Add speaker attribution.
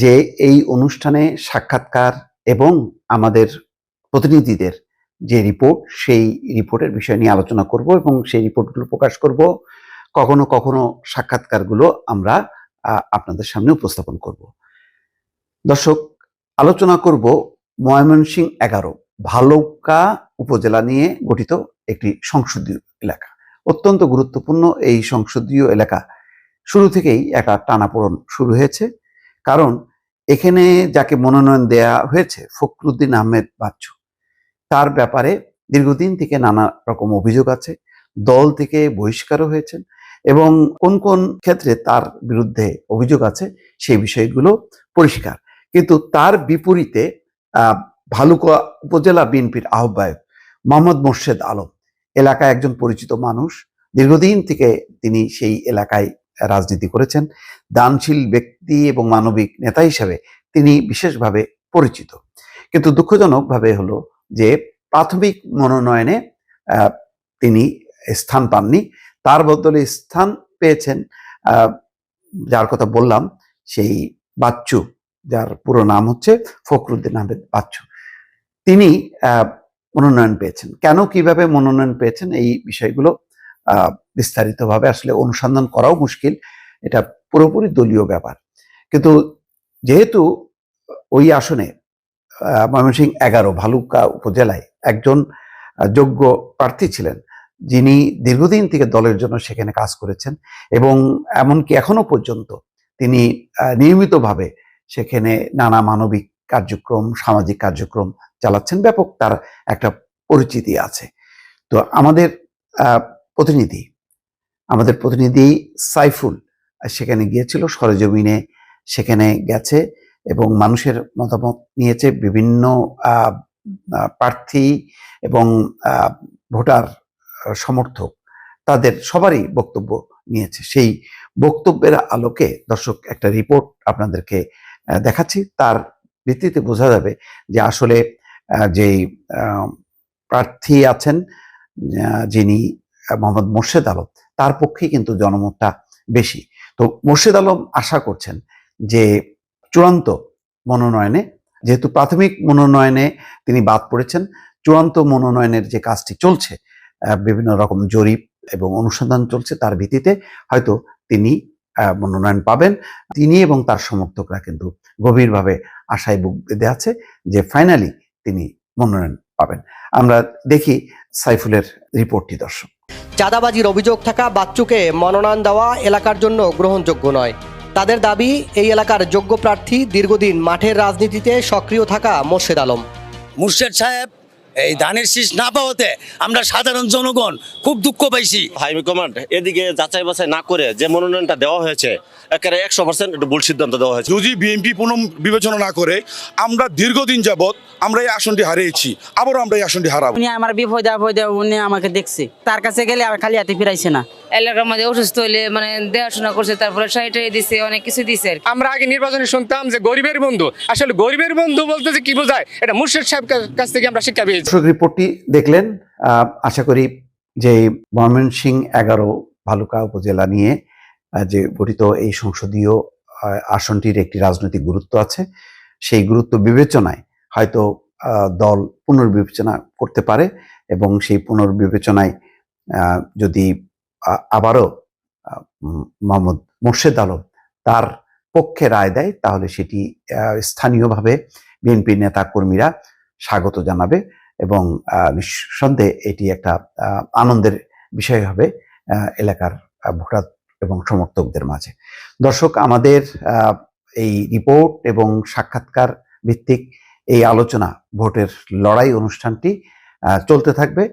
Speaker 1: যে এই অনুষ্ঠানে সাক্ষাৎকার এবং আমাদের প্রতিনিধিদের যে রিপোর্ট, সেই রিপোর্টের বিষয় নিয়ে আলোচনা করব এবং সেই রিপোর্টগুলো প্রকাশ করব। কখনো কখনো সাক্ষাৎকারগুলো আমরা আপনাদের সামনে উপস্থাপন করব। দর্শক, আলোচনা করব ময়মনসিংহ 11 ভালুকা উপজেলা নিয়ে গঠিত একটি সংসদীয় এলাকা। অত্যন্ত গুরুত্বপূর্ণ এই সংসদীয় এলাকা। শুরু থেকেই একটা টানাপোড়েন শুরু হয়েছে, কারণ এখানে যাকে মনোনয়ন দেয়া হয়েছে ফখরুদ্দিন আহমেদ বাচ্চু, তার ব্যাপারে দীর্ঘদিন থেকে নানা রকম অভিযোগ আছে। দল থেকে বহিষ্কারও হয়েছেন এবং কোন কোন ক্ষেত্রে তার বিরুদ্ধে অভিযোগ আছে সেই বিষয়গুলো পরিষ্কার। কিন্তু তার বিপরীতে ভালুকা উপজেলা বিএনপির আহ্বায়ক মোহাম্মদ মোর্শেদ আলম, এলাকায় একজন পরিচিত মানুষ। দীর্ঘদিন থেকে তিনি সেই এলাকায় রাজনীতি করেছেন। দানশীল ব্যক্তি এবং মানবিক নেতা হিসেবে তিনি বিশেষভাবে পরিচিত। কিন্তু দুঃখজনকভাবে হলো যে প্রাথমিক মনোনয়নে তিনি স্থান পাননি। তার বদলে স্থান পেয়েছেন যার কথা বললাম, সেই বাচ্চু, যার পুরো নাম হচ্ছে ফখরুদ্দিন আহমেদ বাচ্চু। তিনি মনোনয়ন পেয়েছেন। কেন, কিভাবে মনোনয়ন পেয়েছেন, এই বিষয়গুলো বিস্তারিতভাবে আসলে অনুসন্ধান করাও মুশকিল। এটা পুরোপুরি দলীয় ব্যাপার। কিন্তু যেহেতু ওই আসনে ময়মনসিংহ 11 ভালুকা উপজেলায় একজন যোগ্য প্রার্থী ছিলেন, যিনি দীর্ঘদিন থেকে দলের জন্য সেখানে কাজ করেছেন এবং এমনকি এখনো পর্যন্ত তিনি নিয়মিতভাবে সেখানে নানা মানবিক কার্যক্রম, সামাজিক কার্যক্রম চালাচ্ছেন। ব্যাপক তার একটা পরিচিতি আছে। তো আমাদের প্রতিনিধি সাইফুল সেখানে গিয়েছিল, সরেজমিনে সেখানে গেছে এবং মানুষের মতামত নিয়েছে। বিভিন্ন প্রার্থী এবং ভোটার সমর্থক, তাদের সবারই বক্তব্য নিয়েছে। সেই বক্তব্যের আলোকে দর্শক একটা রিপোর্ট আপনাদেরকে দেখাচ্ছি। তার ভিত্তিতে বোঝা যাবে যে আসলে যেই প্রার্থী আছেন, যিনি মোহাম্মদ মোর্শেদ আলম, তার পক্ষেই কিন্তু জনমতটা বেশি। তো মোর্শেদ আলম আশা করছেন যে চূড়ান্ত মনোনয়নে, যেহেতু প্রাথমিক মনোনয়নে তিনি বাদ পড়েছেন, চূড়ান্ত মনোনয়নের যে কাজটি চলছে, বিভিন্ন রকম জরিপ এবং অনুসন্ধান চলছে, তার ভিত্তিতে হয়তো তিনি মনোনয়ন পাবেন। তিনি এবং তার সমর্থকরা কিন্তু গভীরভাবে আশায় বুক বেঁধে আছে যে ফাইনালি তিনি মনোনয়ন পাবেন। আমরা দেখি সাইফুলের রিপোর্টটি। দর্শক,
Speaker 2: চাঁদাবাজির অভিযোগ থাকা বাচ্চুকে মনোনয়ন দেওয়া এলাকার জন্য গ্রহণযোগ্য নয়। তাদের দাবি, এই এলাকার যোগ্য প্রার্থী দীর্ঘদিন মাঠের রাজনীতিতে সক্রিয় থাকা মোর্শেদ আলম।
Speaker 3: মোর্শেদ সাহেব এই ধানের শীষ না পাওয়াতে আমরা সাধারণ জনগণ খুব দুঃখ পাইছি।
Speaker 4: হাইকমান্ড এদিকে যাচাই বাছাই না করে যে মনোনয়নটা দেওয়া হয়েছে, একেবারে 100% একটা ভুল সিদ্ধান্ত দেওয়া হয়েছে।
Speaker 5: যদি বিএনপি পুনঃ বিবেচনা না করে, আমরা দীর্ঘদিন যাবৎ আমরা এই আসনটি হারিয়েছি, আবারও আমরা এই আসনটি হারাবো।
Speaker 6: উনি আমার বিপদে আপদে উনি আমাকে দেখছে, তার কাছে গেলে আর খালি হাতে ফিরাইছে না।
Speaker 7: এলাকার মধ্যে অসুস্থ হইলে মানে দেখাশোনা করছে, তারপরে সাইটাই দিছে, অনেক কিছু দিছে।
Speaker 8: আমরা আগে নির্বাচনে শুনতাম যে গরিবের বন্ধু, আসলে গরিবের বন্ধু বলতে যে কি বোঝায়, এটা মুর্শেদ সাহেব কাছ থেকে আমরা শিক্ষা পেয়েছি।
Speaker 1: রিপোর্টটি দেখলেন। আশা করি যে ময়মনসিংহ 11 ভালুকা উপজেলা নিয়ে যে গঠিত এই সংসদীয় আসনটির একটি রাজনৈতিক গুরুত্ব আছে। সেই গুরুত্ব বিবেচনায় হয়তো দল পুনর্বিবেচনা করতে পারে এবং সেই পুনর্বিবেচনায় যদি আবারও মোহাম্মদ মোর্শেদ আলম তার পক্ষে রায় দেয়, তাহলে সেটি স্থানীয়ভাবে বিএনপির নেতা কর্মীরা স্বাগত জানাবে এবং নিঃসন্দেহে এটি একটা আনন্দের বিষয় হবে এলাকার ভোটার এবং সমর্থকদের মাঝে। দর্শক, আমাদের এই রিপোর্ট এবং সাক্ষাৎকার ভিত্তিক এই আলোচনা, ভোটের লড়াই অনুষ্ঠানটি চলতে থাকবে।